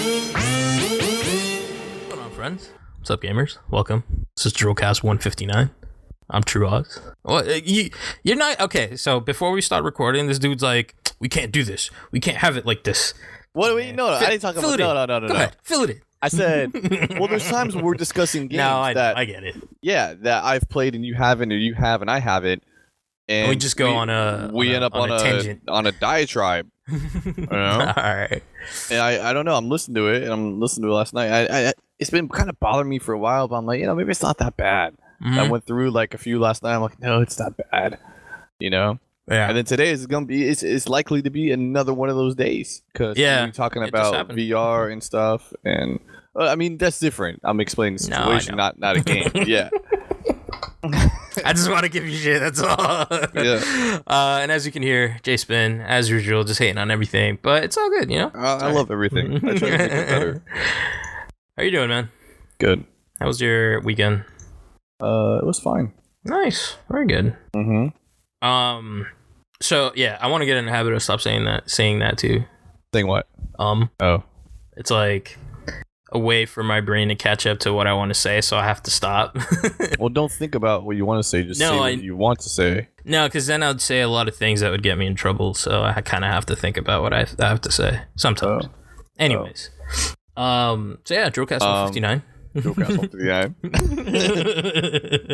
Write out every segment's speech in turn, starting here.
What's going on, friends? What's up, gamers? Welcome. This is DRULcast 159. I'm True Oz. Well, you're not okay. So before we start recording, this dude's like, "We can't do this. We can't have it like this." What do we? No, I didn't talk about. No. Go ahead, fill it in. I said, well, there's times when we're discussing games I get it. Yeah, that I've played and you haven't, or you have and I haven't, and we just go on a tangent, on a diatribe. You know? All right. And I don't know. I'm listening to it, and I'm listening to it last night. I it's been kind of bothering me for a while, but I'm like, maybe it's not that bad. Mm-hmm. I went through like a few last night. I'm like, no, it's not bad. Yeah. And then today is gonna be it's likely to be another one of those days because we're talking about VR and stuff, and I mean that's different. I'm explaining the situation, not a game. Yeah. I just want to give you shit. That's all. Yeah. And as you can hear, Jay Spin, as usual, just hating on everything, but it's all good, I love everything. I try to make it better. How you doing, man? Good. How was your weekend? It was fine. Nice. Very good. Mm-hmm. So yeah, I want to get in the habit of saying that too. Saying what? Oh. It's like a way for my brain to catch up to what I want to say, so I have to stop. Well, don't think about what you want to say. Just say what you want to say. No, because then I'd say a lot of things that would get me in trouble. So I kind of have to think about what I have to say sometimes. Anyways, so yeah, DRULcast 159. DRULcast 159.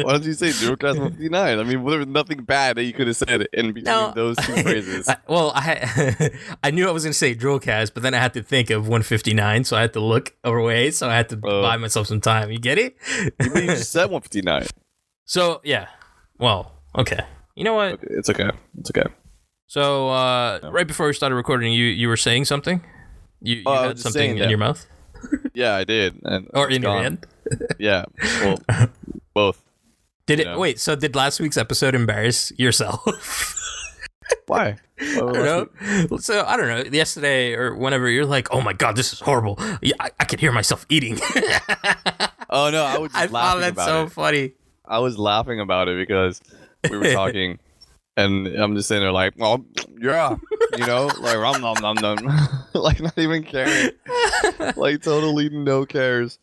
Why don't you say DRULcast 159? I mean, there was nothing bad that you could have said in between those two phrases. I knew I was going to say DRULcast, but then I had to think of 159, so I had to look away, so I had to buy myself some time. You get it? You just said 159. So, yeah. Well, okay. You know what? Okay, it's okay. So, right before we started recording, you were saying something? You had something in your mouth? Yeah, I did. Or in your hand? Yeah. Well, both. Wait, so did last week's episode embarrass yourself? Why? I don't know. So, I don't know. Yesterday or whenever you're like, oh my God, this is horrible. I could hear myself eating. Oh, no. I was just laughing about it. I found that so funny. I was laughing about it because we were talking. And I'm just sitting there like, well, yeah, like like not even caring, like totally no cares.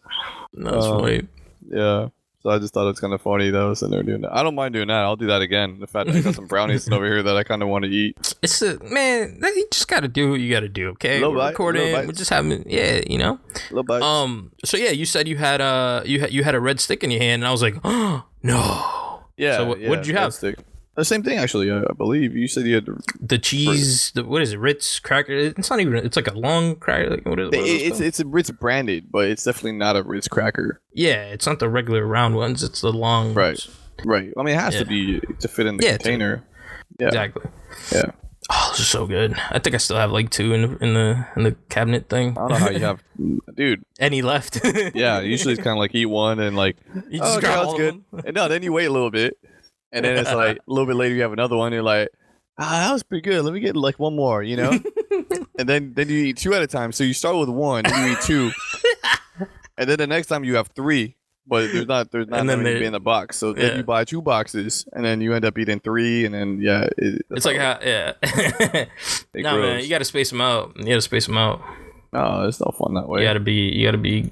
That's funny. Yeah. So I just thought it's kind of funny that I was sitting there doing that. I don't mind doing that. I'll do that again. The fact that I got some brownies over here that I kind of want to eat. It's man, you just got to do what you got to do. Okay, we're recording. We're just having, Little bites. So yeah, you said you had a red stick in your hand, and I was like, oh no. Yeah. So what did you have? Stick. The same thing, actually. I believe you said you had the cheese. What is it? Ritz cracker. It's not even. It's like a long cracker. Like, what is it? It's a Ritz branded, but it's definitely not a Ritz cracker. Yeah, it's not the regular round ones. It's the long. Right. I mean, it has to be to fit in the container. Yeah. Exactly. Yeah. Oh, this is so good. I think I still have like 2 in the cabinet thing. I don't know how you have, dude. Any left? Yeah. Usually it's kind of like eat one and like. You just grab all good. And no, then you wait a little bit. And then it's like a little bit later you have another one. You're like, that was pretty good. Let me get like one more, And then you eat 2 at a time. So you start with 1, then you eat 2, and then the next time you have 3, but there's not maybe in the box. So then you buy 2 boxes, and then you end up eating 3, and then it's like no man, you got to space them out. No, it's not fun that way. You gotta be,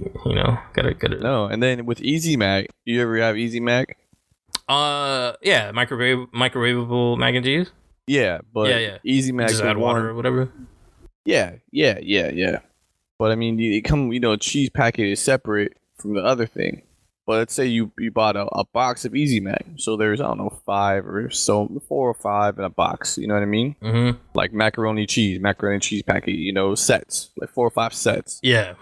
gotta. No, and then with Easy Mac, you ever have Easy Mac? Yeah, microwavable mac and cheese. Yeah, but Easy Mac just add water or whatever. Yeah. But I mean, cheese packet is separate from the other thing. But let's say you bought a box of Easy Mac, so there's 5 or so, 4 or 5 in a box. You know what I mean? Mm-hmm. Like macaroni cheese packet. Sets, like 4 or 5 sets. Yeah.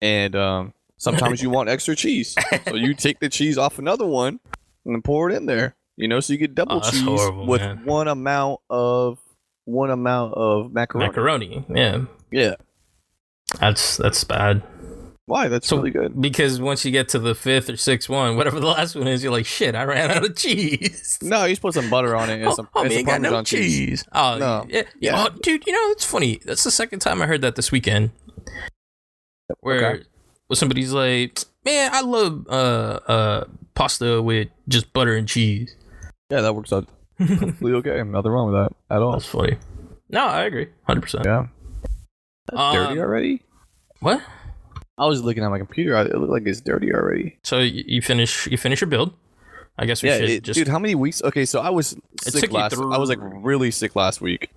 And sometimes you want extra cheese, so you take the cheese off another one. And then pour it in there, so you get double cheese with one amount of macaroni. Yeah. That's bad. Why? That's really good. Because once you get to the 5th or 6th one, whatever the last one is, you're like, shit, I ran out of cheese. No, you just put some butter on it and some ain't got no cheese. Oh, no. Yeah. Oh, dude, it's funny. That's the second time I heard that this weekend. Where somebody's like, man, I love pasta with just butter and cheese. Yeah, that works out completely okay. Nothing wrong with that at all. That's funny. No, I agree. 100%. Yeah. That's dirty already? What? I was looking at my computer. It looked like it's dirty already. So you finish your build. I guess we should just... Dude, how many weeks? Okay, so I was sick I was like really sick last week.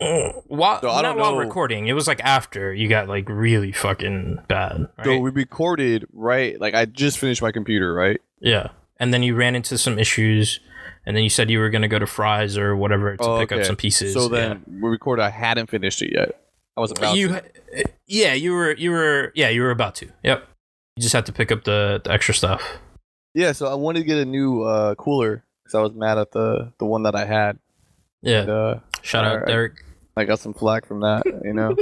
While recording, it was like after you got like really fucking bad. Right? So we recorded, right? Like I just finished my computer, right? Yeah. And then you ran into some issues, and then you said you were going to go to Fry's or whatever to pick up some pieces. So then we recorded, I hadn't finished it yet. I was about to. Yeah, you were about to. Yep. You just had to pick up the extra stuff. Yeah, so I wanted to get a new cooler because I was mad at the one that I had. Yeah. And, shout out Derek. I got some flack from that, you know.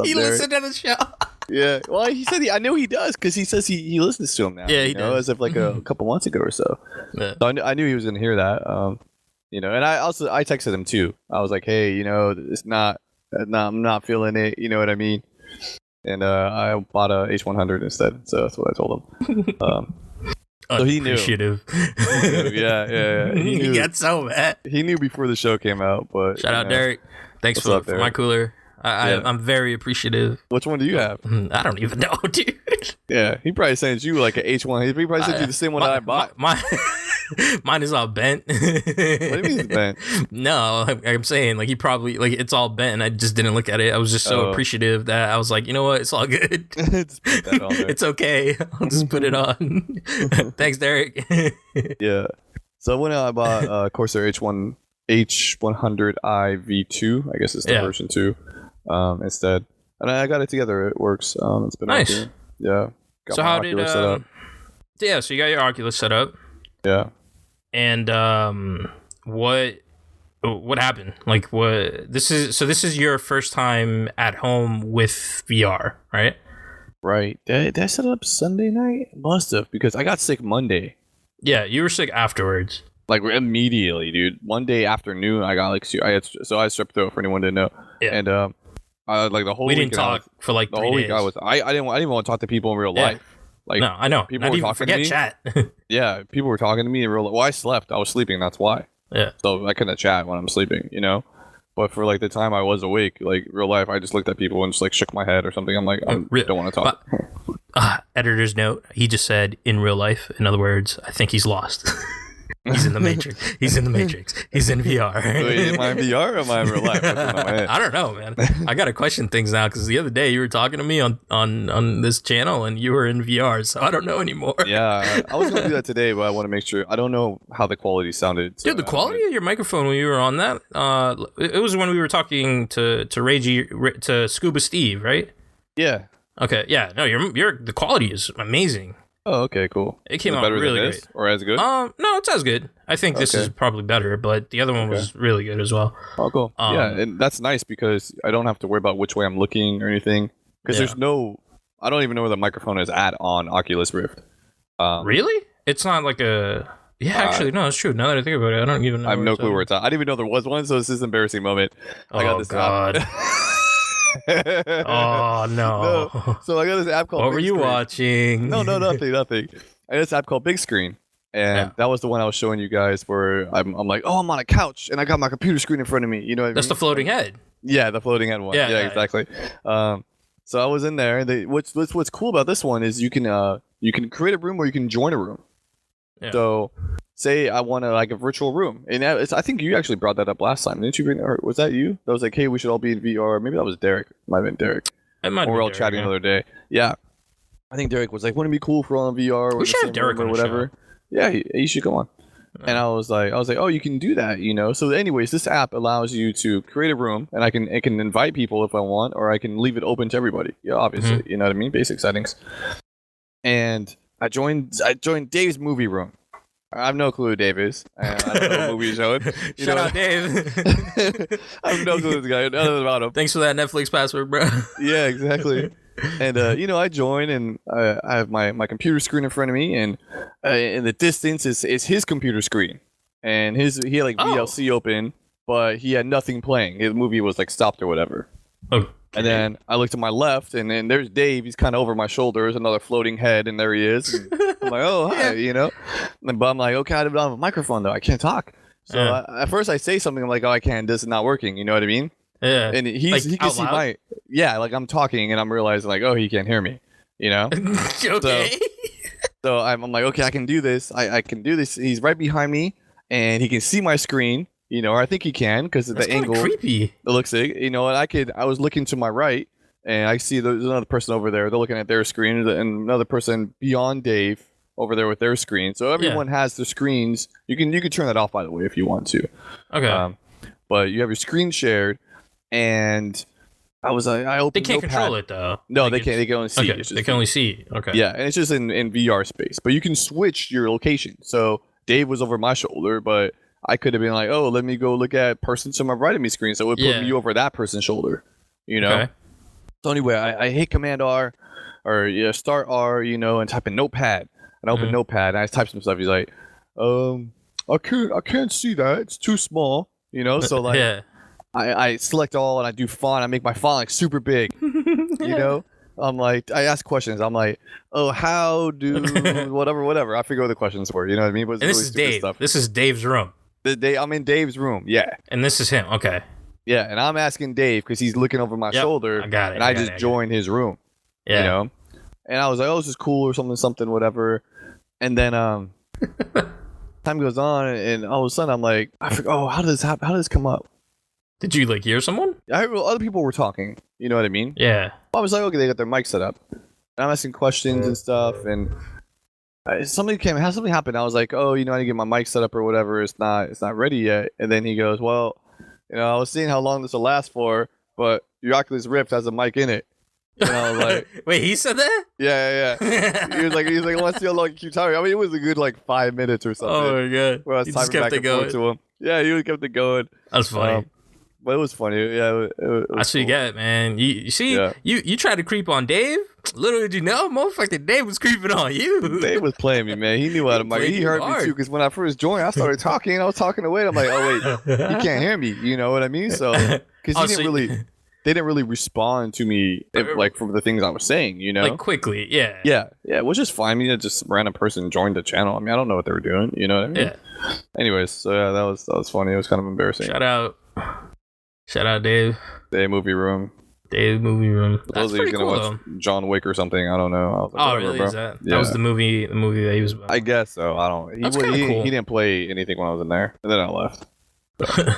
He listened to the show. Yeah, well, he said I know he does because he says he listens to him now. Yeah, he does. As of like a couple months ago or so. Yeah. So I knew he was gonna hear that. You know, and I texted him too. I was like, hey, you know, I'm not feeling it. You know what I mean? And I bought a H100 instead. So that's what I told him. So he knew. Yeah. He got so mad. He knew before the show came out. But shout out Derek. Thanks for my cooler. I'm very appreciative. Which one do you have? I don't even know, dude. Yeah, he probably sent you like an H1. He probably sent you the same one that I bought. Mine is all bent. What do you mean it's bent? No, I'm saying like he probably like it's all bent and I just didn't look at it. I was just so appreciative that I was like, you know what, it's all good. Just put that on there. It's okay. I'll just put it on. Thanks, Derek. Yeah. So I went out, I bought Corsair H100i V2. I guess it's the version 2 instead. And I got it together. It works. It's been nice. Okay. Yeah. Got so how did yeah, so you got your Oculus set up. Yeah. And what happened? Like what this is your first time at home with VR, right? Right. Did I set it up Sunday night? Must have, because I got sick Monday. Yeah, you were sick afterwards. Like immediately, dude. Monday afternoon I got like I had strep throat for anyone to know. Yeah. And like the whole week. We didn't talk for like 3 days. Week I didn't want to talk to people in real life. Like, no, I know. People were talking to me. Chat. Yeah, people were talking to me in real life. Well, I slept. I was sleeping. That's why. Yeah. So I couldn't chat when I'm sleeping, you know? But for like the time I was awake, like real life, I just looked at people and just like shook my head or something. I'm like, I don't want to talk. Editor's note. He just said in real life. In other words, I think he's lost. He's in the Matrix. He's in the Matrix. He's in VR. Wait, am I in VR or am I in real life? I don't know, man. I gotta question things now because the other day you were talking to me on this channel and you were in VR, so I don't know anymore. Yeah, I was gonna do that today, but I want to make sure. I don't know how the quality sounded. So, dude, the quality of your microphone when you were on that, it was when we were talking to Scuba Steve, right? Yeah. Okay. Yeah. No, the quality is amazing. Oh, okay, cool. It came out really great. Or as good? No, it's as good. I think this is probably better, but the other one was really good as well. Oh, cool. Yeah, and that's nice because I don't have to worry about which way I'm looking or anything. Because there's I don't even know where the microphone is at on Oculus Rift. Really? It's not like a... Yeah, actually, no, it's true. Now that I think about it, I don't even know. I have no clue where it's at. I didn't even know there was one, so this is an embarrassing moment. I got this God. Oh no. So I got this app called What were you watching? No, nothing. I got this app called Big Screen. And that was the one I was showing you guys where I'm like, oh, I'm on a couch and I got my computer screen in front of me. You know what I mean? That's the floating head. Yeah, the floating head one. Yeah, exactly. So I was in there. What's cool about this one is you can create a room or you can join a room. Yeah. So say I want a virtual room, and I think you actually brought that up last time, didn't you? Was that you? That was like, hey, we should all be in VR. Maybe that was Derek. Might have been Derek. It might. We're all chatting the other day. Yeah, I think Derek was like, wouldn't it be cool if we're all in VR? We should have Derek or whatever. Yeah, he should come on. And I was like, oh, you can do that, you know. So, anyways, this app allows you to create a room, and it can invite people if I want, or I can leave it open to everybody. Yeah, obviously, you know what I mean. Basic settings. And I joined Dave's movie room. I have no clue who Dave is. I don't know what movie he's showing. Shout out Dave. I have no clue who this guy is. Nothing about him. Thanks for that Netflix password, bro. Yeah, exactly. And I join and I have my computer screen in front of me, and in the distance is his computer screen, and he had like VLC open, but he had nothing playing. His movie was like stopped or whatever. Okay. And then I look to my left, and then there's Dave. He's kind of over my shoulders, another floating head, and there he is. And I'm like, oh, hi, you know. But I'm like, okay, I don't have a microphone, though. I can't talk. So at first I say something, I'm like, oh, I can't. This is not working. You know what I mean? Yeah. And Like, he can out see loud? like I'm talking and I'm realizing like, oh, he can't hear me, you know? Okay. So I'm like, okay, I can do this. I can do this. He's right behind me and he can see my screen, you know, or I think he can because of That's the kind of angle. creepy. It looks like, you know, and I was looking to my right and I see there's another person over there. They're looking at their screen and another person beyond Dave over there with their screen. So everyone has their screens. You can turn that off, by the way, if you want to. Okay. But you have your screen shared, and I was like, I opened. They can't Notepad. control it though. No, they can't. They can only see. Okay. They can only see. Okay. Yeah, and it's just in VR space. But you can switch your location. So Dave was over my shoulder, but I could have been like, oh, let me go look at person to my right of me screen. So it would put me over that person's shoulder. You know. Okay. So anyway, I hit Command R or Start R, you know, and type in Notepad. And I open Notepad and I type some stuff. He's like, I can't see that. It's too small. You know, so like I select all and I do font. I make my font like super big. You know, I'm like, I ask questions. I'm like, oh, how do whatever. I figure out the questions for. You know what I mean? But and this is Dave. Stuff. This is Dave's room. I'm in Dave's room. Yeah. And this is him. Okay. Yeah, and I'm asking Dave because he's looking over my shoulder. I got it. And I just joined his room. Yeah. You know, and I was like, oh, this is cool or something, whatever. And then time goes on, and all of a sudden I'm like, I forgot. Oh, how did this happen? How did this come up? Did you like hear someone? I heard other people were talking. You know what I mean? Yeah. I was like, okay, they got their mic set up. And I'm asking questions and stuff, and something happened. I was like, oh, you know, I didn't get my mic set up or whatever. It's not ready yet. And then he goes, well, you know, I was seeing how long this will last for, but your Oculus Rift has a mic in it. And I was like, wait, he said that? Yeah. he was like, let's see how long you keep talking. I mean, it was a good like 5 minutes or something. Oh my god! Where I was typing back and forth to him. Yeah, he kept it going. That's funny. But it was funny. Yeah, it was I see. Cool. Get it, man. You see, you tried to creep on Dave. Little did you know, motherfucker, Dave was creeping on you. Dave was playing me, man. He knew how to mic. He heard me too, because when I first joined, I started talking. I was talking away. I'm like, oh wait, you can't hear me. You know what I mean? So because they didn't really respond to me like from the things I was saying. You know, like quickly. Yeah. Yeah. Which is fine. I mean, just random person joined the channel. I mean, I don't know what they were doing. You know what I mean? Yeah. Anyways, so yeah, that was funny. It was kind of embarrassing. Shout out, Dave. Dave Movie Room. That's pretty cool, watch John Wick or something. I don't know. I was like, really? Is that was the movie that he was about? I guess so. I don't. Cool. He didn't play anything when I was in there, and then I left. So.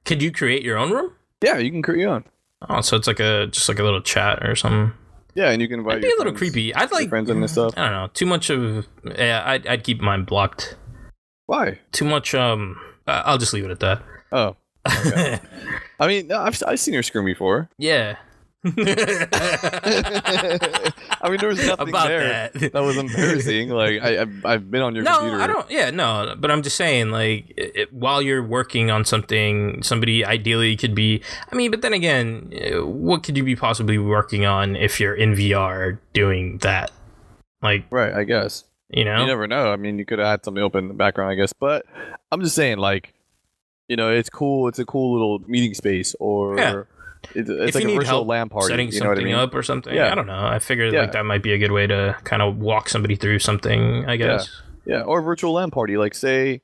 Could you create your own room? Yeah, you can create your own. Oh, so it's like a little chat or something. Yeah, and you can invite. It'd be a little creepy. I'd like friends and this stuff. I don't know. Too much of. Yeah, I'd keep mine blocked. Why? Too much. I'll just leave it at that. Oh. Okay. I mean, I've seen your screen before. Yeah. I mean, there was nothing about there that was embarrassing. Like I've been on your computer. No, I don't. Yeah, no. But I'm just saying, like, while you're working on something, somebody ideally could be. I mean, but then again, what could you be possibly working on if you're in VR doing that? Like, right? I guess you never know. I mean, you could have had something open in the background, I guess. But I'm just saying, like, you know, it's cool. It's a cool little meeting space, or. Yeah. It's like a virtual LAN party. Setting something up or something. Yeah. I don't know. I figured like that might be a good way to kind of walk somebody through something, I guess. Yeah. Or a virtual LAN party. Like say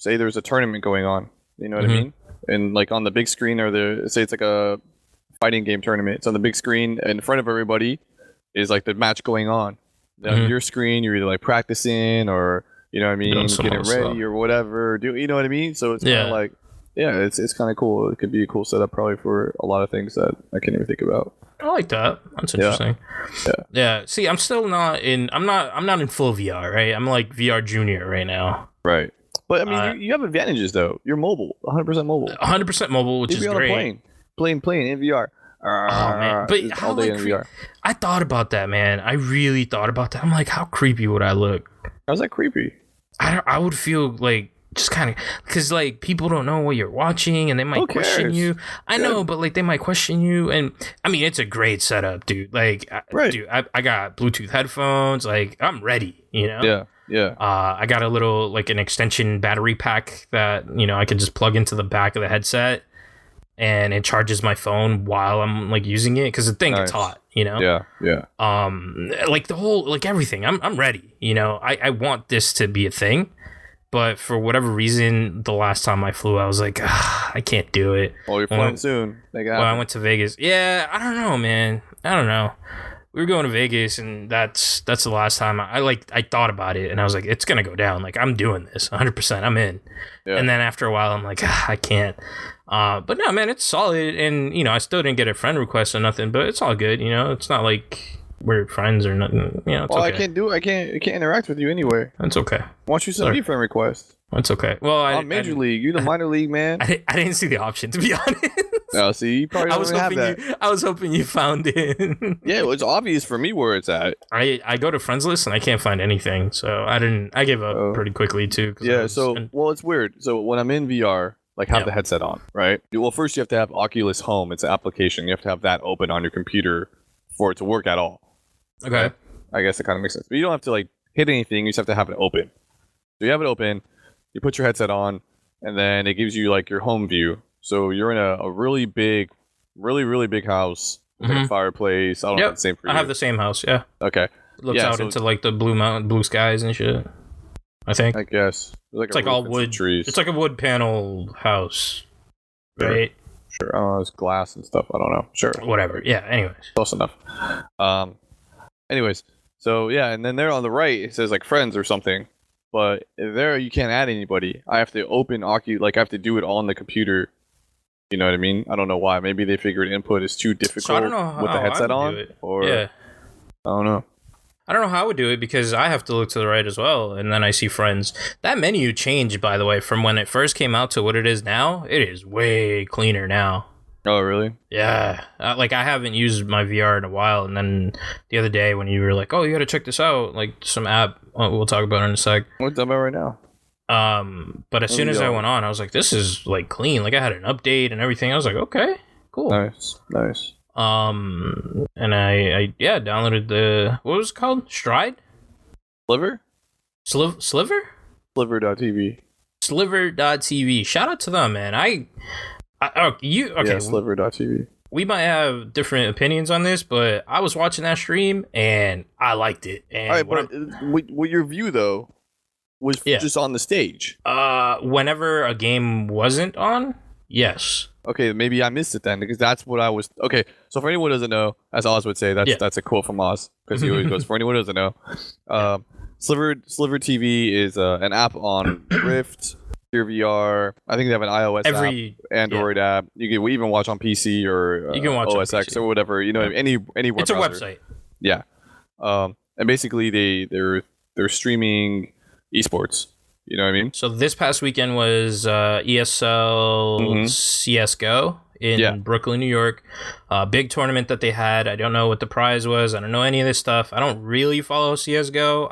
there's a tournament going on. You know what I mean? And like on the big screen say it's like a fighting game tournament. It's on the big screen in front of everybody is like the match going on. On your screen, you're either like practicing or, you know what I mean, getting ready or whatever. You know what I mean? So it's kind of like, yeah, it's kind of cool. It could be a cool setup probably for a lot of things that I can't even think about. I like that. That's interesting. Yeah. See, I'm still not in. I'm not in full VR, right? I'm like VR Junior right now. Right. But I mean, you have advantages though. You're mobile, 100% mobile. 100% mobile, which is great. Playing in VR. Oh man! But how all day in VR. I thought about that, man. I really thought about that. I'm like, how creepy would I look? How's that creepy? I would feel like. Just kind of because like people don't know what you're watching and they might question you. I know, but like they might question you. And I mean, it's a great setup, dude. Like, dude, I got Bluetooth headphones. Like, I'm ready, you know? Yeah. I got a little like an extension battery pack that, you know, I can just plug into the back of the headset and it charges my phone while I'm like using it because the thing gets hot, you know? Yeah. Like the whole, like everything. I'm ready, you know? I want this to be a thing. But for whatever reason, the last time I flew, I was like, I can't do it. Oh, you're flying soon. I went to Vegas. Yeah, I don't know, man. I don't know. We were going to Vegas, and that's the last time I thought about it, and I was like, it's gonna go down. Like, I'm doing this 100%. I'm in. Yeah. And then after a while, I'm like, I can't. But no, man, it's solid, and I still didn't get a friend request or nothing, but it's all good. It's not like we're friends or nothing. It's okay. I can't interact with you anyway. That's okay. Why don't you send me a friend request? That's okay. Well, I'm Major League. You're the minor league, man. I didn't see the option, to be honest. Oh, see, you probably don't have that. I was hoping you found it. Yeah, well, it's obvious for me where it's at. I go to friends list and I can't find anything, so I gave up pretty quickly too. Yeah, well, it's weird. So when I'm in VR, have the headset on, right? Well, first you have to have Oculus Home. It's an application. You have to have that open on your computer for it to work at all. Okay. I guess it kind of makes sense. But you don't have to hit anything. You just have to have it open. So you have it open. You put your headset on, and then it gives you your home view. So you're in a really big, really big house with a fireplace. I don't know if it's the same for you. I have the same house, yeah. Okay. It looks out into the blue skies and shit. I think. I guess. It's like all wood trees. It's like a wood panel house. Right? Sure. I don't know, it's glass and stuff. I don't know. Sure. Whatever. Yeah, anyways. Close enough. Anyways, so yeah, and then there on the right it says friends or something. But there you can't add anybody. I have to open I have to do it on the computer. You know what I mean? I don't know why. Maybe they figured input is too difficult with the headset on. Or I don't know. I don't know how I would do it because I have to look to the right as well, and then I see friends. That menu changed, by the way, from when it first came out to what it is now. It is way cleaner now. Oh, really? Yeah. I haven't used my VR in a while, and then the other day when you were like, oh, you gotta check this out, some app we'll talk about it in a sec. What's up right now? But as soon as I went on, I was like, this is clean. I had an update and everything. I was like, okay, cool. Nice. And I downloaded what was it called? Stride? Sliver? Sliver? Sliver.tv. Sliver.tv. Shout out to them, man. Okay. Yeah, Sliver.tv. We might have different opinions on this, but I was watching that stream and I liked it. And all right, but with your view though was just on the stage. Whenever a game wasn't on, yes. Okay, maybe I missed it then because that's what I was. Okay, so for anyone who doesn't know, as Oz would say, that's a quote from Oz because he always goes. For anyone who doesn't know, Sliver TV is an app on Rift. Your VR. I think they have an iOS app, Android app. You can even watch on PC or you can watch OS X or whatever. Any web It's browser. A website. Yeah, and basically they're streaming esports. You know what I mean? So this past weekend was ESL CS:GO in Brooklyn, New York. Big tournament that they had. I don't know what the prize was. I don't know any of this stuff. I don't really follow CS:GO.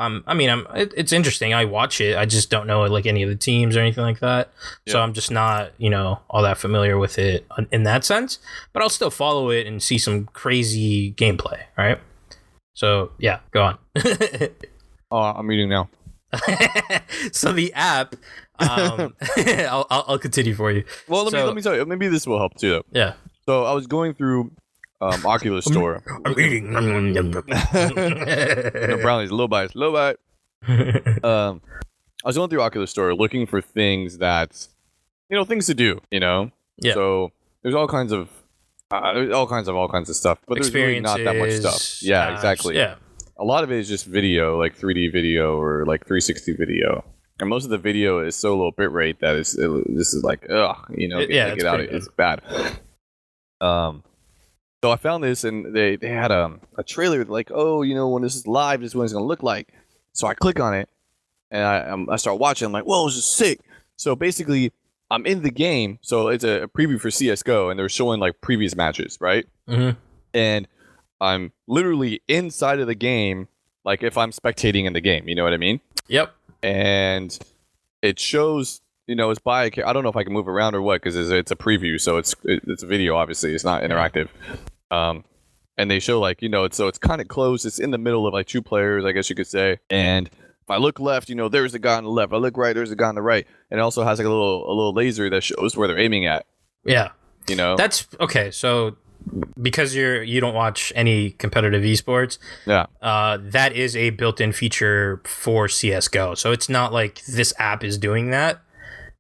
It's interesting. I watch it. I just don't know any of the teams or anything like that. Yeah. So I'm just not, all that familiar with it in that sense. But I'll still follow it and see some crazy gameplay. All right. So yeah, go on. I'm reading now. So the app, I'll continue for you. Well, let me tell you. Maybe this will help too. Yeah. So I was going through Oculus Store. I'm eating. No brownies, low bite. I was going through Oculus Store looking for things that, things to do. Yeah. So there's all kinds of stuff, but there's really not that much stuff. Yeah, exactly. Yeah. A lot of it is just video, 3D video or 360 video. And most of the video is so low bitrate that this is get out. It's bad. So I found this and they had a trailer when this is live, this is what it's going to look like. So I click on it and I start watching. I'm like, whoa, this is sick. So basically, I'm in the game. So it's a preview for CSGO and they're showing previous matches, right? Mm-hmm. And I'm literally inside of the game, if I'm spectating in the game. You know what I mean? Yep. And it shows, it's by. I don't know if I can move around or what because it's a preview, so it's a video. Obviously, it's not interactive. And they show it's kind of close. It's in the middle of two players, I guess you could say. And if I look left, there's the guy on the left. If I look right, there's the guy on the right. And it also has a little laser that shows where they're aiming at. Yeah. That's okay. So because you don't watch any competitive esports. Yeah. That is a built-in feature for CS:GO. So it's not like this app is doing that.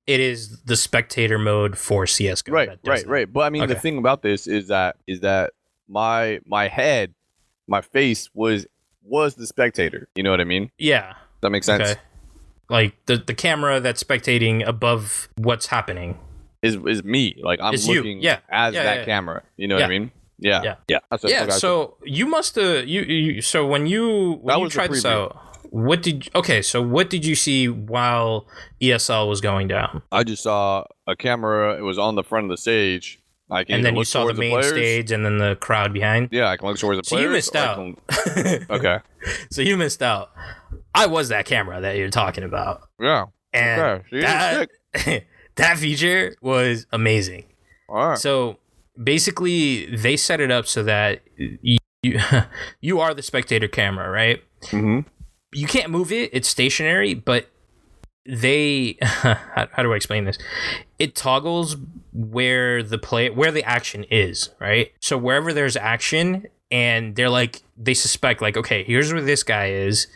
It is the spectator mode for CS:GO. Right. But I mean, the thing about this is that my head, my face was the spectator. You know what I mean? Yeah. That makes sense. Okay. Like the camera that's spectating above what's happening is me. Like I'm looking as that camera. You know what I mean? Yeah. So you must have so when you tried this out, what did you see while ESL was going down? I just saw a camera. It was on the front of the stage. And then you saw the main stage and then the crowd behind. Yeah, I can look towards the players. So you missed out. Okay. So you missed out. I was that camera that you're talking about. Yeah. And that feature was amazing. All right. So basically, they set it up so that you are the spectator camera, right? Mm-hmm. You can't move it. It's stationary, but they how do I explain this? It toggles where the action is, right? So wherever there's action and they suspect like, okay, here's where this guy is,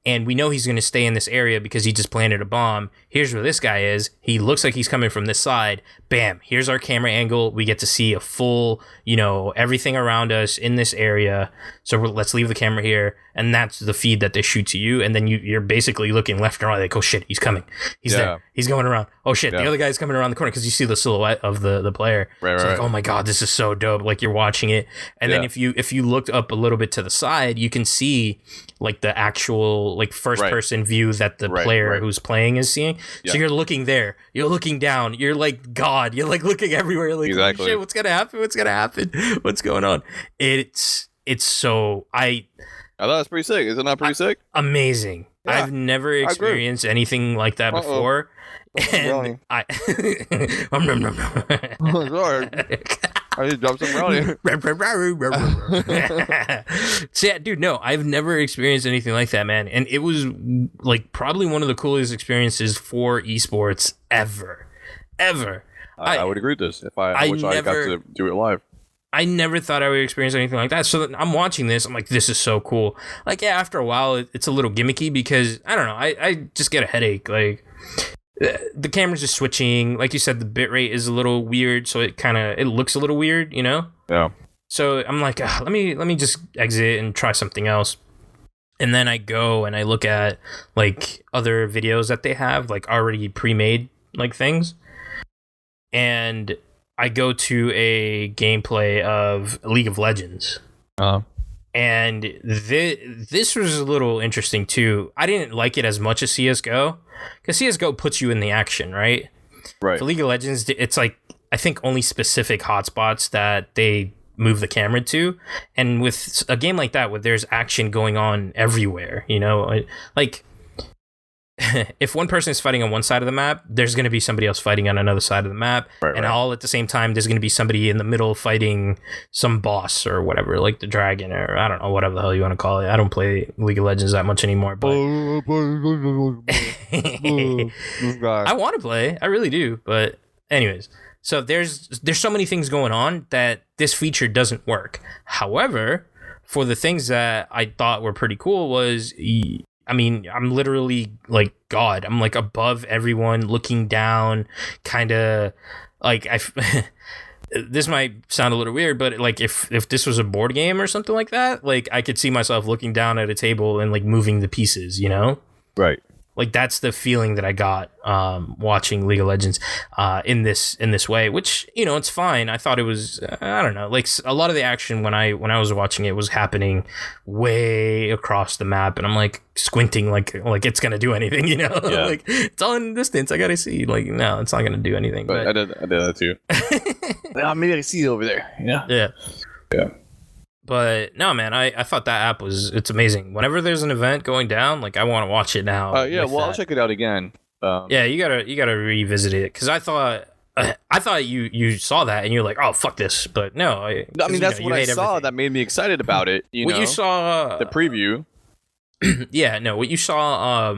and we know he's going to stay in this area because he just planted a bomb. Here's where this guy is. He looks like he's coming from this side. Bam, here's our camera angle. We get to see a full, everything around us in this area. So let's leave the camera here. And that's the feed that they shoot to you. And then you're basically looking left and right like, oh shit, he's coming. He's there. He's going around. Oh shit, the other guy's coming around the corner because you see the silhouette of the player. Right. Like, oh my God, this is so dope. Like you're watching it. And then if you looked up a little bit to the side, you can see like the actual like first person view that the player who's playing is seeing. So you're looking there, you're looking down, you're like God, you're like looking everywhere, like exactly. Oh, shit, what's gonna happen, what's going on? It's so I thought it's pretty sick. Is it not pretty sick? Amazing. Yeah, I've never experienced anything like that before. And I sorry. I just dropped some brownie. So yeah, dude, no, I've never experienced anything like that, man. And it was like probably one of the coolest experiences for esports ever. I would agree with this. I wish I got to do it live. I never thought I would experience anything like that. So I'm watching this. I'm like, this is so cool. Like, yeah, after a while, it's a little gimmicky because, I don't know, I just get a headache. Like, the camera's just switching. Like you said, the bitrate is a little weird. So it looks a little weird, Yeah. So I'm like, let me just exit and try something else. And then I go and I look at, like, other videos that they have, like, already pre-made, like, things. And I go to a gameplay of League of Legends. And this was a little interesting too. I didn't like it as much as CSGO, because CSGO puts you in the action, right? Right. For League of Legends, it's like, I think only specific hotspots that they move the camera to. And with a game like that, where there's action going on everywhere, like, if one person is fighting on one side of the map, there's going to be somebody else fighting on another side of the map. And all at the same time, there's going to be somebody in the middle fighting some boss or whatever, like the dragon or I don't know, whatever the hell you want to call it. I don't play League of Legends that much anymore, but I want to play. I really do. But anyways, so there's so many things going on that this feature doesn't work. However, for the things that I thought were pretty cool was, I mean, I'm literally like God. I'm like above everyone, looking down, kind of like this might sound a little weird, but like if this was a board game or something like that, like I could see myself looking down at a table and like moving the pieces, Right. Like that's the feeling that I got watching League of Legends in this way, which it's fine. I thought it was I don't know, like a lot of the action when I was watching it was happening way across the map, and I'm like squinting like it's gonna do anything, like it's all in distance. I gotta see, like no, it's not gonna do anything. But I did that too. Maybe I can see it over there. Yeah. But no, man, I thought that app it's amazing. Whenever there's an event going down, like I want to watch it now. I'll check it out again. You gotta revisit it, because I thought you saw that and you're like, oh fuck this, but no. I mean, that's what I saw everything that made me excited about it. You saw the preview. Yeah, no, what you saw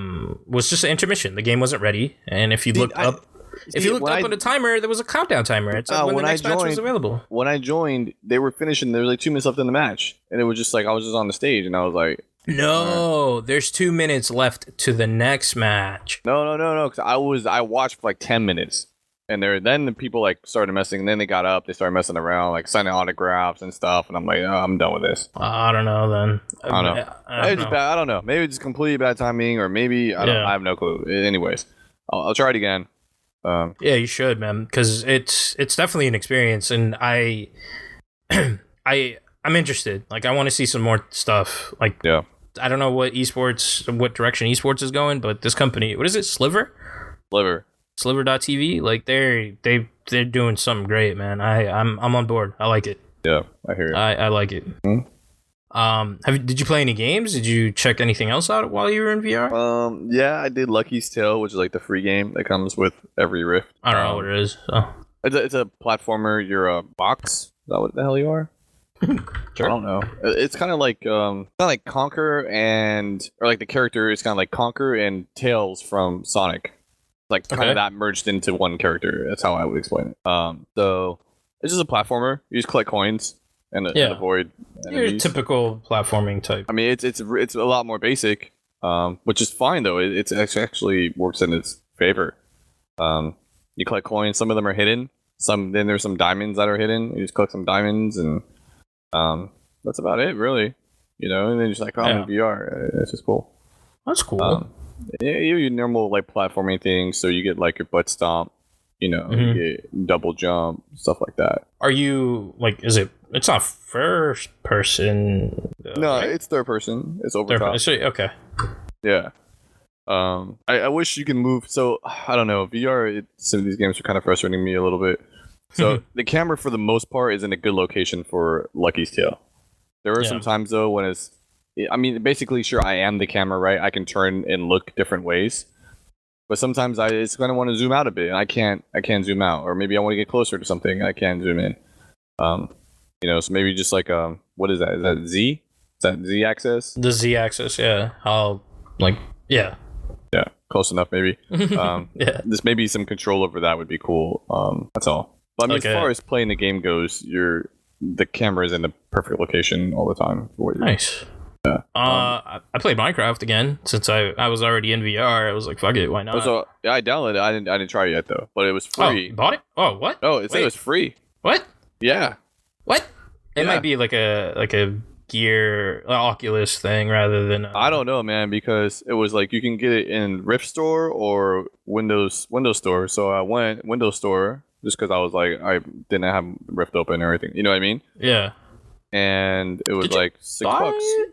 was just an intermission. The game wasn't ready, and if you looked up. if you looked up on a timer, there was a countdown timer. It's like when the next match was available. When I joined, they were finishing. There was like 2 minutes left in the match, and it was just like I was just on the stage, and I was like, "No, there's 2 minutes left to the next match." No. Because I watched for like 10 minutes, and then the people like started messing. And then they got up, they started messing around, like signing autographs and stuff. And I'm like, oh, I'm done with this. I don't know. Then I don't know. I don't know. Maybe it's completely bad timing, or maybe I don't. I have no clue. Anyways, I'll try it again. Yeah, you should, man, because it's definitely an experience, and I'm interested. Like, I want to see some more stuff. Like, yeah, I don't know what direction esports is going, but this company, what is it, Sliver.tv, like they're doing something great, man. I'm on board. I like it. Yeah, I hear you. I like it. Did you play any games? Did you check anything else out while you were in VR? Yeah, I did Lucky's Tale, which is like the free game that comes with every Rift. I don't know what it is. So. It's a platformer. You're a box. Is that what the hell you are? Sure. I don't know. It's kind of like Conquer or like the character is kind of like Conquer and Tails from Sonic. Like kind of that merged into one character. That's how I would explain it. So it's just a platformer. You just collect coins and avoid enemies. Your typical platforming type. I mean, it's a lot more basic, which is fine though. It's actually works in its favor. You collect coins. Some of them are hidden. Then there's some diamonds that are hidden. You just collect some diamonds, and that's about it, really. You know, and then you're just like, I'm in VR. It's just cool. That's cool. Yeah, your normal like platforming things. So you get like your butt stomp. You know, you get double jump, stuff like that. Are you like? It's not first person. No, right? It's third person. It's over top. Okay. Yeah. I wish you can move. So I don't know. VR. Some of these games are kind of frustrating me a little bit. So the camera, for the most part, is in a good location for Lucky's Tale. There are some times though when it's. I mean, basically, sure, I am the camera, right? I can turn and look different ways. But sometimes it's going to want to zoom out a bit, and I can't zoom out. Or maybe I want to get closer to something, and I can't zoom in. You know, so maybe just like what is that? Is that Z? Is that Z axis? The Z axis, yeah. Yeah, close enough, maybe. This maybe some control over that would be cool. That's all. But I mean, as far as playing the game goes, the camera is in the perfect location all the time. Nice. Yeah. I played Minecraft again since I was already in VR. I was like, fuck it, why not? So yeah, I downloaded it. I didn't try it yet though, but it was free. Oh, you bought it? Oh, what? Oh, it said it was free. What? Yeah. What? It might be like a Gear Oculus thing rather than. I don't know, man, because it was like you can get it in Rift Store or Windows Store. So I went Windows Store just because I was like I didn't have Rift open or anything. You know what I mean? Yeah. And it was like $6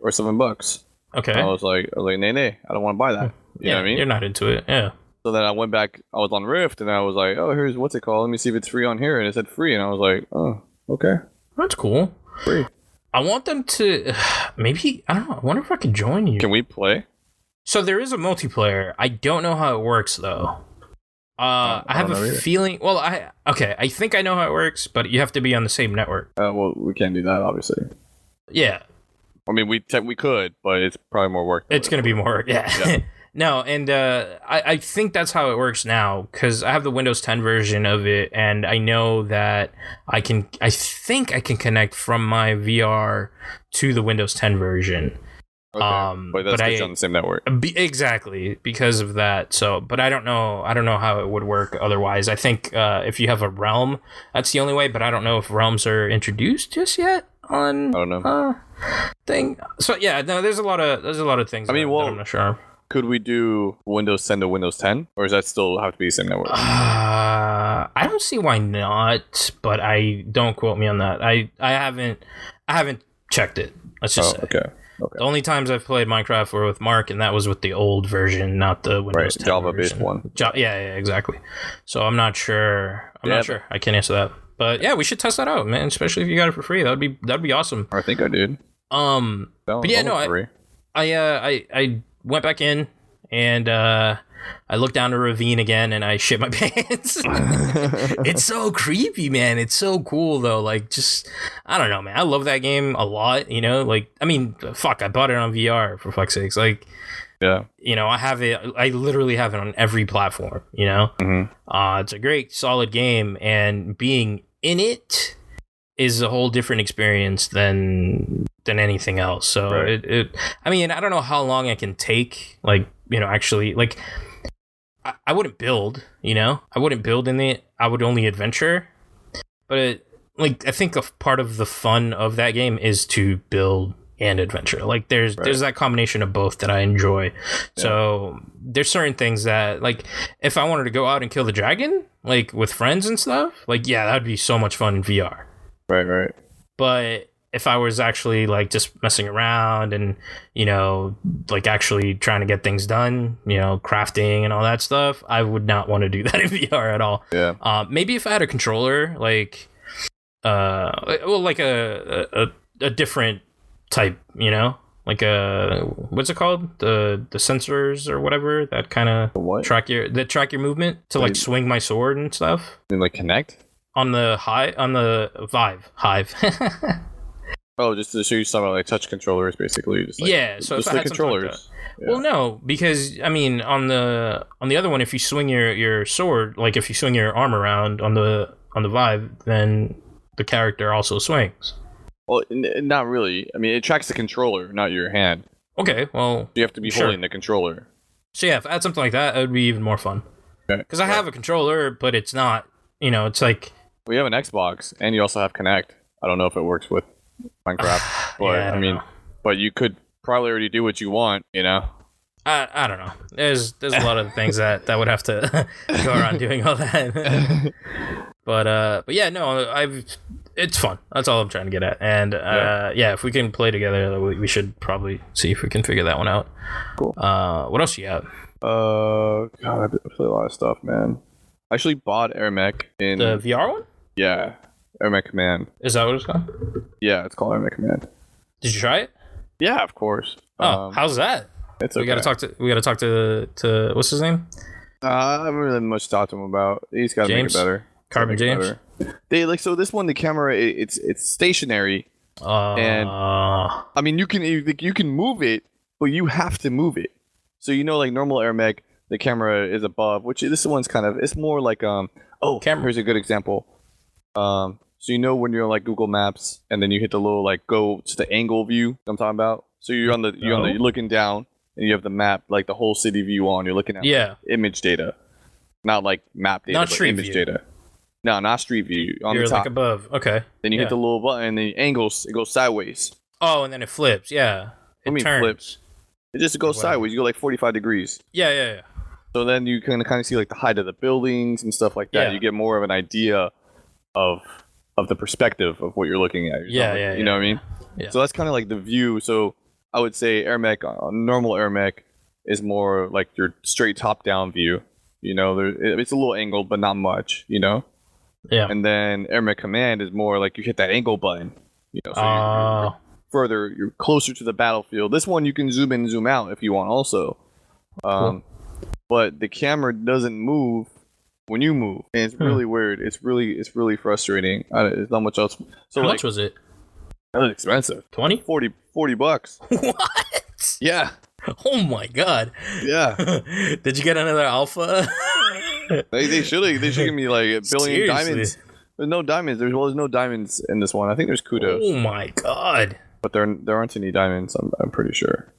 or $7. Okay. And I was like, nay, I don't want to buy that. You know what I mean? You're not into it. Yeah. So then I went back. I was on Rift, and I was like, oh, here's what's it called? Let me see if it's free on here. And it said free, and I was like, oh, okay. That's cool. Free. I want them to maybe. I don't know. I wonder if I can join you. Can we play? So there is a multiplayer. I don't know how it works though. I have a feeling. Well, I think I know how it works, but you have to be on the same network. Well, we can't do that, obviously. Yeah. I mean, we could, but it's probably more work. It's going to be more work. Yeah. No, and I think that's how it works now because I have the Windows 10 version of it, and I know that I think I can connect from my VR to the Windows 10 version. Okay. But that's on the same network. Exactly, because of that. So, but I don't know how it would work otherwise. I think if you have a Realm, that's the only way. But I don't know if Realms are introduced just yet on. I don't know. Thing. So yeah, no, there's a lot of things. I mean, that I'm not sure. Could we do Windows 10 to Windows 10, or does that still have to be the same network? I don't see why not, but I don't quote me on that. I haven't checked it. Let's just say. Okay. The only times I've played Minecraft were with Mark, and that was with the old version, not the Windows 10 Java-based one. Yeah, exactly. So I'm not sure. Not sure. I can't answer that. But yeah, we should test that out, man. Especially if you got it for free, that'd be awesome. I think I did. But yeah, no, I went back in and I looked down the ravine again and I shit my pants. It's so creepy, man. It's so cool though. Like, just, I don't know, man. I love that game a lot, you know? Like, I mean, fuck, I bought it on VR for fuck's sakes. Like, Yeah. You know, I literally have it on every platform, you know? Mm-hmm. It's a great, solid game, and being in it is a whole different experience than anything else. So Right. I mean, I don't know how long I can take, like, you know, actually, like, I wouldn't build, you know? I wouldn't build in it. I would only adventure. But, like, I think a part of the fun of that game is to build and adventure. Like, there's that combination of both that I enjoy. Yeah. So there's certain things that, like, if I wanted to go out and kill the dragon, like, with friends and stuff, like, yeah, that'd be so much fun in VR. Right. But if I was actually, like, just messing around and, you know, like, actually trying to get things done, you know, crafting and all that stuff, I would not want to do that in VR at all. Yeah. Maybe if I had a controller, like, like a different type, you know, like what's it called, the sensors or whatever that kind of track your movement to, like, swing my sword and stuff. And, like, Connect on the Hive. Oh, just to show you some, like, touch controllers, basically. Just, like, yeah, so just if I had controllers. Like that. Yeah. Well, no, because I mean, on the other one, if you swing your sword, like if you swing your arm around on the Vive, then the character also swings. Well, not really. I mean, it tracks the controller, not your hand. Okay, well, you have to be holding the controller. So yeah, if I had something like that, it would be even more fun. Because I have a controller, but it's not. You know, it's like we have an Xbox, and you also have Kinect. I don't know if it works with Minecraft, but yeah, I mean, but you could probably already do what you want, you know. I don't know. There's a lot of things that would have to go around doing all that. but yeah, no, it's fun. That's all I'm trying to get at. And yeah, if we can play together, we should probably see if we can figure that one out. Cool. What else you got? God, I play a lot of stuff, man. I actually bought Air Mech in the VR one. Yeah, Air Mech Command. Is that what it's called? Yeah, it's called Air Mech Command. Did you try it? Yeah, of course. Oh, how's that? It's okay. We gotta talk to what's his name? I haven't really much to talk to him about. He's got to make it better. Carbon James. They so this one, the camera it's stationary, and I mean you can move it, but you have to move it. So like normal Air Mech, the camera is above, which this one's kind of, it's more like camera. Here's a good example. So when you're like Google Maps and then you hit the little like go to the angle view I'm talking about. So you're looking down and you have the map, like the whole city view on. You're looking at image data, not like map data, not but image data. No, not street view. You're the top. Like above. Okay. Then you hit the little button and the angles, it goes sideways. Oh, and then it flips. Yeah. It turns. Flips. It just goes sideways. You go like 45 degrees. Yeah. So then you can kind of see like the height of the buildings and stuff like that. Yeah. You get more of an idea of the perspective of what you're looking at. Yeah. You know what I mean? Yeah. So that's kind of like the view. So I would say Air Mech, normal Air Mech is more like your straight top-down view. It's a little angled, but not much. Yeah. And then Air Mech Command is more like you hit that angle button. So you're closer to the battlefield. This one you can zoom in and zoom out if you want also. Cool. But the camera doesn't move when you move, and it's really weird. It's really frustrating. There's not much else. So how much was it? That was expensive. 20? $40. What? Yeah. Oh my god. Yeah. Did you get another alpha? They should give me like a billion diamonds. There's no diamonds. There's no diamonds in this one. I think there's kudos. Oh my god. But there aren't any diamonds. I'm pretty sure.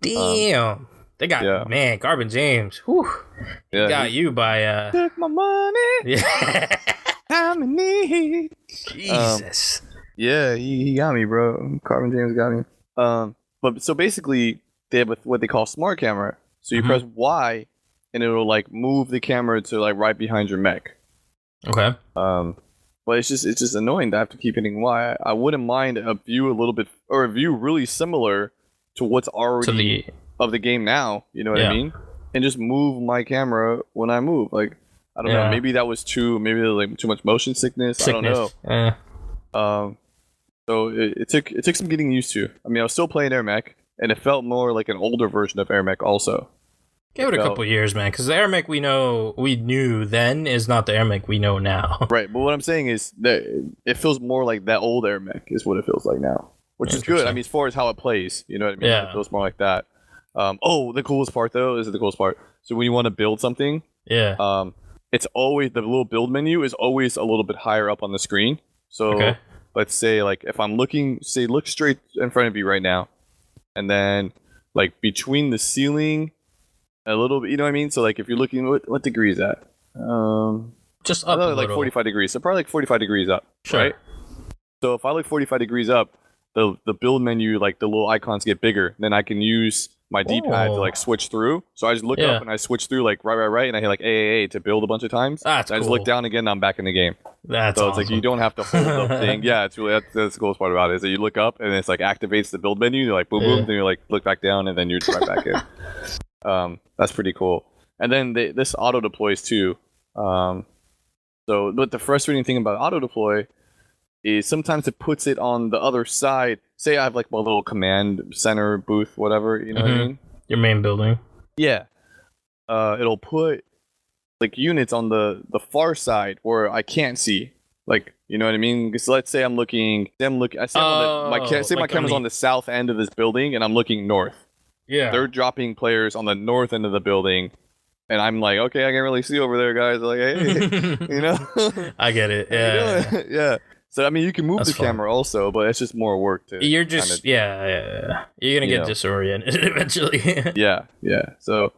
Damn. They got man, Carbon James. Whew. He got you by took my money. Yeah. I'm in need. Jesus. Yeah, he got me, bro. Carbon James got me. But so basically they have what they call smart camera. So you press Y and it'll like move the camera to like right behind your mech. Okay. But it's just annoying to have to keep hitting Y. I wouldn't mind a view a view really similar to what's already of the game now. You know what I mean? And just move my camera when I move. Like I don't know. Maybe that was too much motion sickness. I don't know. So it took some getting used to. I mean, I was still playing Air Mech, and it felt more like an older version of Air Mech also. Give it a couple years, man, because the Air Mech we knew then is not the Air Mech we know now. Right, but what I'm saying is that it feels more like that old Air Mech is what it feels like now, which is good. I mean, as far as how it plays, you know what I mean? Yeah. It feels more like that. The coolest part though is the coolest part. So when you want to build something, it's always the little build menu is always a little bit higher up on the screen. So let's say like if I'm looking, look straight in front of you right now, and then like between the ceiling, a little bit, you know what I mean? So like if you're looking, what degree is that? Just up like 45 degrees. So probably like 45 degrees up, right? So if I look 45 degrees up, the build menu, like the little icons get bigger. Then I can use my D-pad to like switch through. So I just look up and I switch through like right, and I hit like A to build a bunch of times. That's I just look down again, and I'm back in the game. That's so it's like you don't have to hold the thing. Yeah, it's really that's the coolest part about it is that you look up and it's like activates the build menu. You're like boom, then you like look back down and then you're right back in. That's pretty cool. And then this auto deploys too. But the frustrating thing about auto deploy is sometimes it puts it on the other side. Say I have like my little command center booth, whatever, you know what I mean? Your main building. Yeah. It'll put like units on the far side where I can't see. Like, you know what I mean? Because let's say my camera's on the south end of this building and I'm looking north. Yeah. They're dropping players on the north end of the building. And I'm like, okay, I can't really see over there, guys. Like, hey, you know? I get it. Yeah. Yeah. So, I mean, you can move the camera also, but it's just more work to... You're just... You're going to get disoriented eventually. Yeah. So,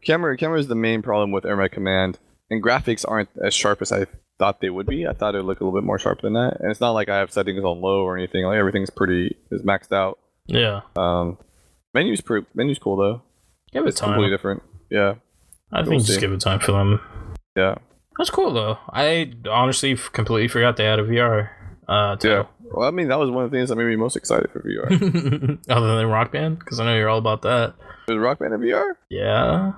camera is the main problem with AirMag Command. And graphics aren't as sharp as I thought they would be. I thought it would look a little bit more sharp than that. And it's not like I have settings on low or anything. Like, everything's is maxed out. Yeah. Menu's cool, though. Give it time. Completely different. Yeah. I think just give it time for them. Yeah. That's cool, though. I honestly completely forgot they had a VR. Yeah. Well, I mean, that was one of the things that made me most excited for VR. Other than Rock Band? Because I know you're all about that. Is Rock Band in VR? Yeah.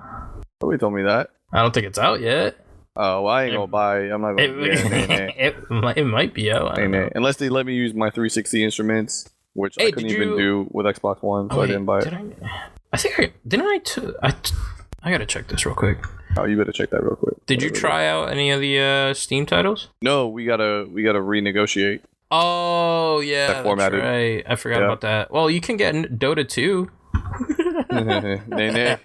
Nobody told me that. I don't think it's out yet. Oh, well, I ain't gonna buy. I'm not gonna. It might be out. Unless they let me use my 360 instruments, which I couldn't even do with Xbox One, so I didn't buy it. I gotta check this real quick. Oh, you better check that real quick. Did you try out any of the Steam titles? No, we gotta renegotiate. Oh yeah, that's right. I forgot about that. Well, you can get Dota 2. Nay. Nay.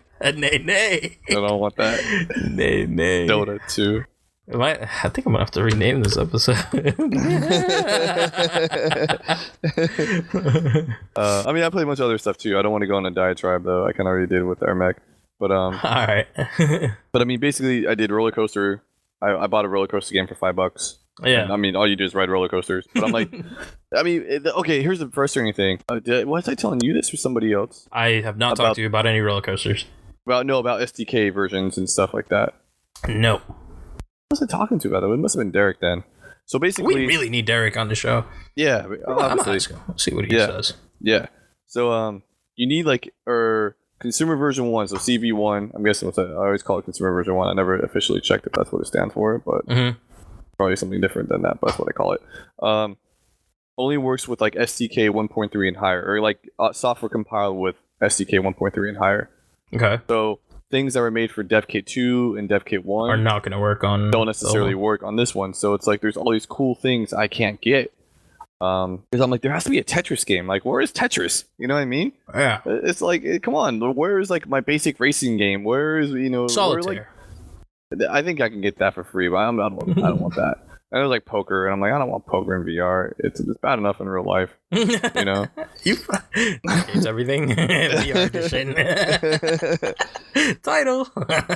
I don't want that. Nay. Dota 2. I think I'm gonna have to rename this episode. I mean, I play a bunch of other stuff too. I don't want to go on a diatribe though. I kind of already did with AirMag. But all right. But I mean, basically, I did roller coaster. I bought a roller coaster game for $5. Yeah. And, I mean, all you do is ride roller coasters. But I'm like, I mean, okay. Here's the frustrating thing. Was I telling you this or somebody else? I have not talked to you about any roller coasters. About SDK versions and stuff like that. No. Who was I talking to about it? It must have been Derek then. So basically, we really need Derek on the show. Yeah. I'm gonna ask him. See what he says. Yeah. So you need Consumer version 1, so CV1. I'm guessing I always call it consumer version 1. I never officially checked if that's what it stands for, but probably something different than that, but that's what I call it. Only works with SDK 1.3 and higher, or software compiled with SDK 1.3 and higher. Okay. So things that were made for DevKit 2 and DevKit 1 are not going to work on. Don't necessarily work on this one. So it's like there's all these cool things I can't get. Because I'm like, there has to be a Tetris game. Like, where is Tetris? You know what I mean? Yeah. It's like, come on. Where is my basic racing game? Where is Solitaire? I think I can get that for free, but I don't want that. And it was poker, and I'm like, I don't want poker in VR. It's bad enough in real life, you know. It's everything. VR edition. Title.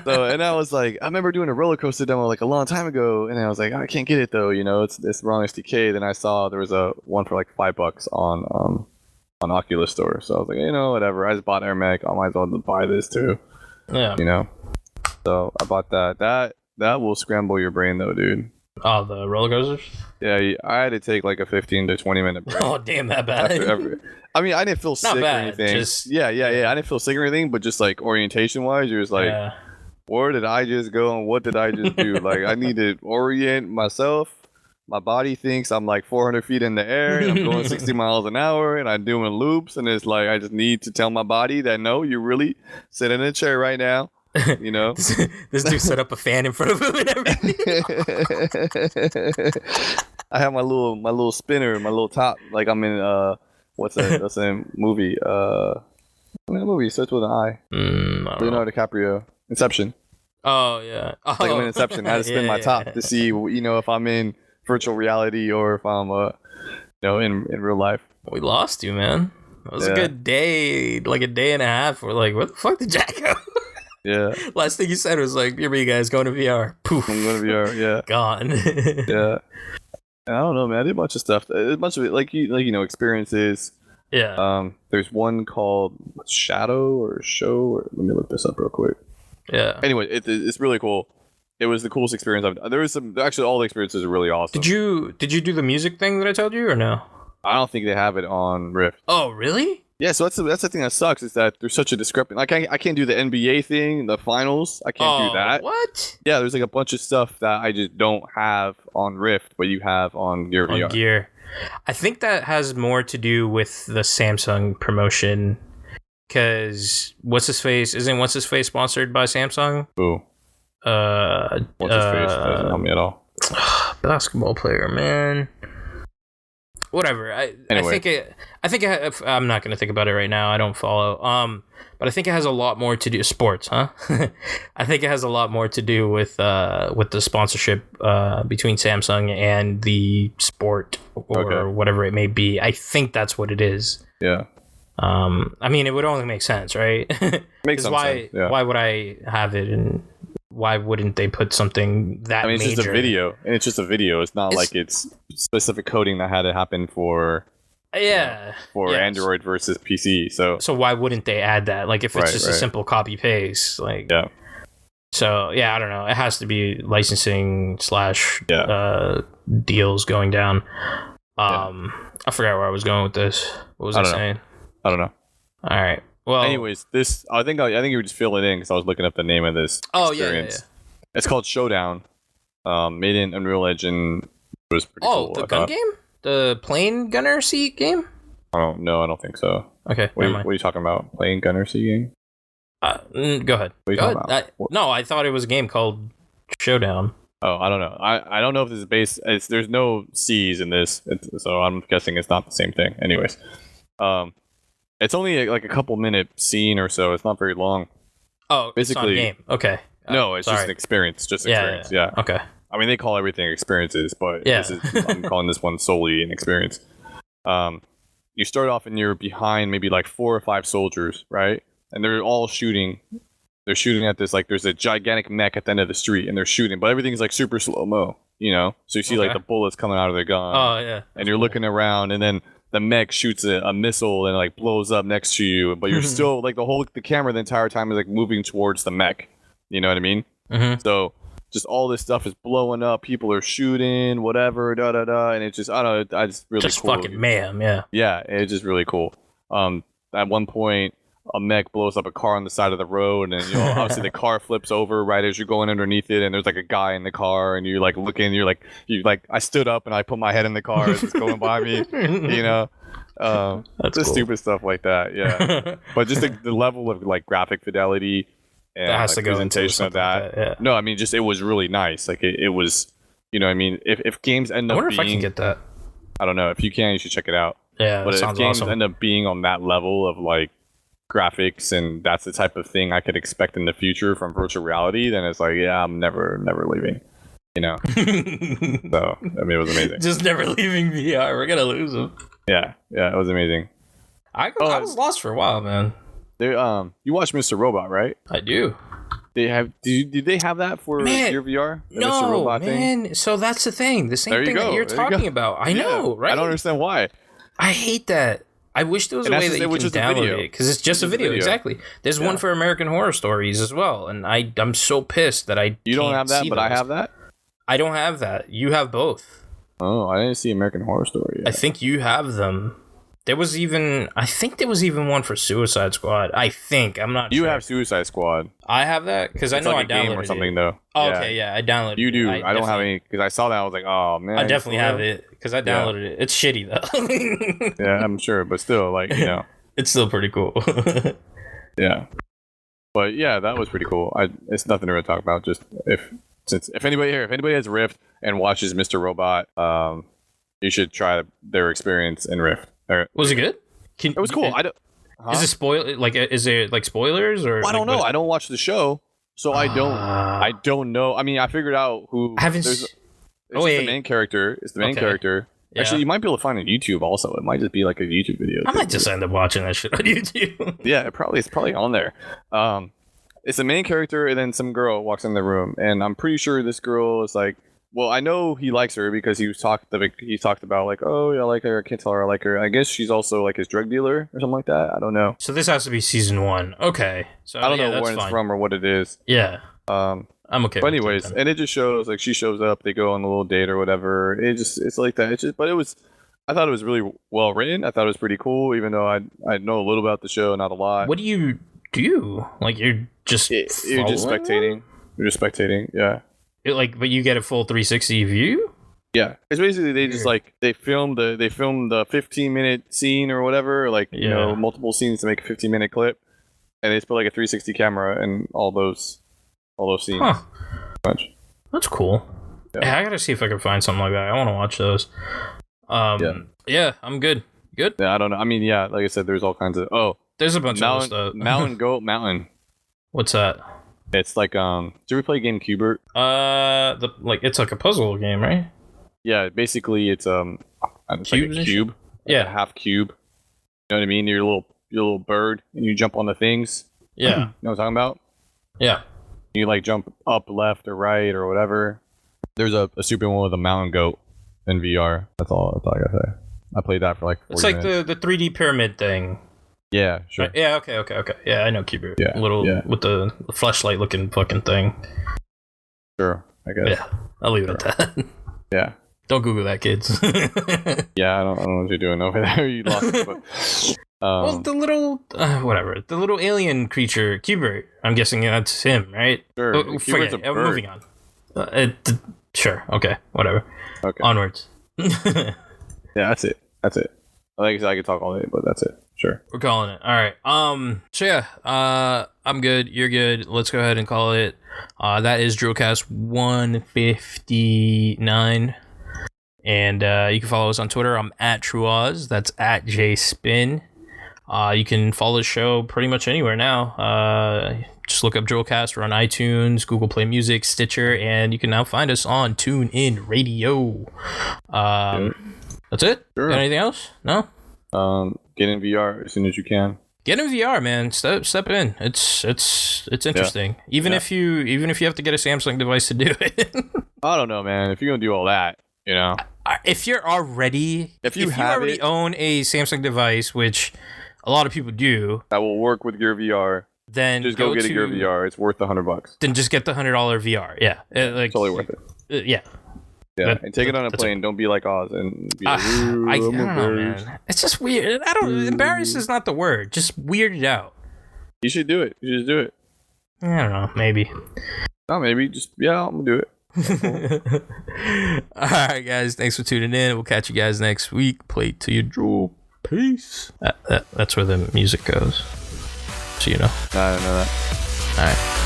So, and I was like, I remember doing a roller coaster demo a long time ago, and I was like, I can't get it though, you know. It's wrong SDK. Then I saw there was a one for $5 on Oculus Store, so I was like, whatever. I just bought AirMag. I might as well buy this too. Yeah. You know. So I bought that. That will scramble your brain though, dude. Oh, the roller coasters? Yeah, I had to take a 15 to 20 minute break. Oh, damn, that bad. I mean, I didn't feel sick or anything. Yeah. I didn't feel sick or anything, but just orientation wise, you're just where did I just go and what did I just do? I need to orient myself. My body thinks I'm 400 feet in the air and I'm going 60 miles an hour and I'm doing loops. And it's I just need to tell my body that, no, you really sit in a chair right now. You know, this dude set up a fan in front of him and everything. I have my little spinner, my little top, I'm in what's that movie? That movie starts with an I. Leonardo DiCaprio. Inception. Oh yeah. Oh. Like I'm in Inception. I had to spin my top to see, if I'm in virtual reality or if I'm, in real life. We lost you, man. That was a good day, like a day and a half. We're like, where the fuck did Jack go? Yeah. Last thing he said was like, "Here you guys going to VR." Poof. I'm going to VR. Yeah. Gone. Yeah. And I don't know, man. I did a bunch of stuff. A bunch of it, experiences. Yeah. There's one called Shadow or Show. Or, let me look this up real quick. Yeah. Anyway, it's really cool. It was the coolest experience I've done. There was all the experiences are really awesome. Did you do the music thing that I told you or no? I don't think they have it on Rift. Oh, really? Yeah, so that's the thing that sucks is that there's such a discrepancy. Like I can't do the NBA thing, the finals. I can't do that. What? Yeah, there's like a bunch of stuff that I just don't have on Rift, but you have on Gear VR. Gear. I think that has more to do with the Samsung promotion. Because what's his face sponsored by Samsung? Who? What's his face? Doesn't help me at all. Basketball player, man. Whatever. Anyway. I think I'm not going to think about it right now. I don't follow. But I think it has a lot more to do sports, huh? I think it has a lot more to do with the sponsorship between Samsung and the sport or whatever it may be. I think that's what it is. Yeah. I mean, it would only make sense, right? Makes sense. Yeah. Why would I have it, and why wouldn't they put something that major? It's just a video, and it's just a video. It's not like it's specific coding that had to happen for Android versus PC. So why wouldn't they add that? Like if it's just a simple copy paste, like yeah. So yeah, I don't know. It has to be licensing / deals going down. I forgot where I was going with this. What was I saying? I don't know. All right. Well, anyways, I think you would just fill it in because I was looking up the name of this experience. Yeah. It's called Showdown. Made in Unreal Engine. It was pretty cool. The gun game? The plane gunner seat game? I don't think so. Okay. What are you talking about? Plane gunner seat game? Go ahead. What are you talking about? No, I thought it was a game called Showdown. Oh, I don't know. I don't know if this is based. There's no C's in this, so I'm guessing it's not the same thing. Anyways, it's only like a couple minute scene or so. It's not very long. Oh, basically, it's not a game. Okay. No, it's just an experience. Just experience. Yeah. Okay. I mean, they call everything experiences, but I'm calling this one solely an experience. You start off and you're behind maybe like 4 or 5 soldiers, right? And they're all shooting. They're shooting at this, like, there's a gigantic mech at the end of the street, and they're shooting, but everything's like super slow-mo, So you see like the bullets coming out of their gun. Oh, yeah. And you're looking around, and then the mech shoots a missile and like blows up next to you, but you're still like the camera the entire time is like moving towards the mech. You know what I mean? Mm-hmm. So just all this stuff is blowing up. People are shooting, whatever, and it's just I don't know. I just really just cool. Fucking mayhem, yeah. Yeah, it's just really cool. At one point, a mech blows up a car on the side of the road, and obviously the car flips over right as you're going underneath it, and there's like a guy in the car, and you're like looking, you're like I stood up and I put my head in the car as it's going by me, That's just cool. Stupid stuff like that, yeah. But just the level of like graphic fidelity and that has to go presentation of that. Like that, yeah. No, I mean just it was really nice. Like it was, I mean, if games end up I wonder if I can get that. I don't know. If you can, you should check it out. Yeah, but if games awesome. end up being on that level of like graphics and that's the type of thing I could expect in the future from virtual reality, then it's like, yeah, I'm never leaving. So I mean, it was amazing. Just never leaving VR. We're gonna lose them. Yeah, it was amazing. I was lost for a while, man. You watch Mr. Robot, right? I do. Did they have that for your VR? No, Mr. Robot man. Thing? So that's the thing. The same thing that you're talking about. I know, right? I don't understand why. I hate that. I wish there was a way that you can download it because it's just a video. Exactly. There's one for American Horror Stories as well, and I'm so pissed that You don't have that, but I have that. I don't have that. You have both. Oh, I didn't see American Horror Story yet. I think you have them. I think there was even one for Suicide Squad. I'm not sure. You have Suicide Squad. I have that because I know I downloaded game or something though. Oh, okay, yeah, I downloaded it. You do. I don't have any because I saw that. I was like, oh man. I definitely have it because I downloaded it. It's shitty though. Yeah, I'm sure, but still, like, it's still pretty cool. Yeah, but yeah, that was pretty cool. It's nothing to really talk about. Just if anybody has Rift and watches Mr. Robot, you should try their experience in Rift. Was it good? It was cool. Is it spoil? Like, is there like spoilers or? Well, I don't know. I don't watch the show, so I don't know. I mean, I figured out who. I haven't. It's the main character. It's the main character. Yeah. Actually, you might be able to find it on YouTube. Also, it might just be like a YouTube video. I might just end up watching that shit on YouTube. Yeah, it's probably on there. It's the main character, and then some girl walks in the room, and I'm pretty sure this girl is like. Well, I know he likes her because he talked about like, oh, yeah, I like her. I can't tell her I like her. I guess she's also like his drug dealer or something like that. I don't know. So this has to be season 1. Okay. So I don't know where it's from or what it is. Yeah. I'm okay. But anyways, and it just shows like she shows up, they go on a little date or whatever. It's like that. I thought it was really well written. I thought it was pretty cool, even though I know a little about the show, not a lot. What do you do? Like you're just spectating. You're just spectating. Yeah. But you get a full 360 view? Yeah, it's basically they just like they filmed the 15-minute scene or whatever, like you know, multiple scenes to make a 15-minute clip, and they just put like a 360 camera in all those scenes. Huh. That's cool. Yeah, I gotta see if I can find something like that. I want to watch those. Yeah, I'm good. Good. Yeah, I don't know. I mean, yeah, like I said, there's all kinds of there's a bunch of stuff. Mountain Goat Mountain. What's that? It's like did you ever play game Cubert? It's like a puzzle game, right? Yeah, basically it's like a cube. Yeah, like a half cube. You know what I mean? You're a little bird and you jump on the things. Yeah. You know what I'm talking about? Yeah. You like jump up, left, or right, or whatever. There's a super one with a mountain goat in VR. That's all I gotta say. I played that for like 40 It's like minutes. the 3D pyramid thing. Yeah, sure. Right? Yeah, okay. Yeah, I know Cubert. Yeah, with the flashlight looking fucking thing. Sure, I guess. Yeah, I'll leave it at that. Yeah. Don't Google that, kids. Yeah, I don't know what you're doing over there. You lost it, but... well, the little... whatever. The little alien creature, Cubert. I'm guessing that's him, right? Sure. Forget it. Moving on. Sure. Okay. Whatever. Okay. Onwards. Yeah, that's it. Like I said, I could talk all day, but that's it. Sure. We're calling it. All right. So yeah, I'm good. You're good. Let's go ahead and call it. That is DRULcast 159. And you can follow us on Twitter. I'm at TrueOz. That's at JSpin. You can follow the show pretty much anywhere now. Just look up DRULcast. We're on iTunes, Google Play Music, Stitcher, and you can now find us on TuneIn Radio. That's it? Sure. Got anything else? No? Get in VR as soon as you can. Get in VR, man. Step in. It's interesting. Yeah. Even if you have to get a Samsung device to do it. I don't know, man. If you're gonna do all that, you know. If you already own a Samsung device, which a lot of people do, that will work with your VR, then just go get a Gear VR. It's worth $100. Then just get the $100 VR. Yeah, it's totally worth it. Yeah. Yeah, and take it on a plane. Don't be like Oz and be like, I don't know, man. It's just weird. Embarrassed is not the word. Just weirded out. You should do it. You should just do it. I don't know. Maybe. No, maybe. I'm going to do it. All right, guys. Thanks for tuning in. We'll catch you guys next week. Play to your drool. Peace. That's where the music goes. So you know. I don't know that. All right.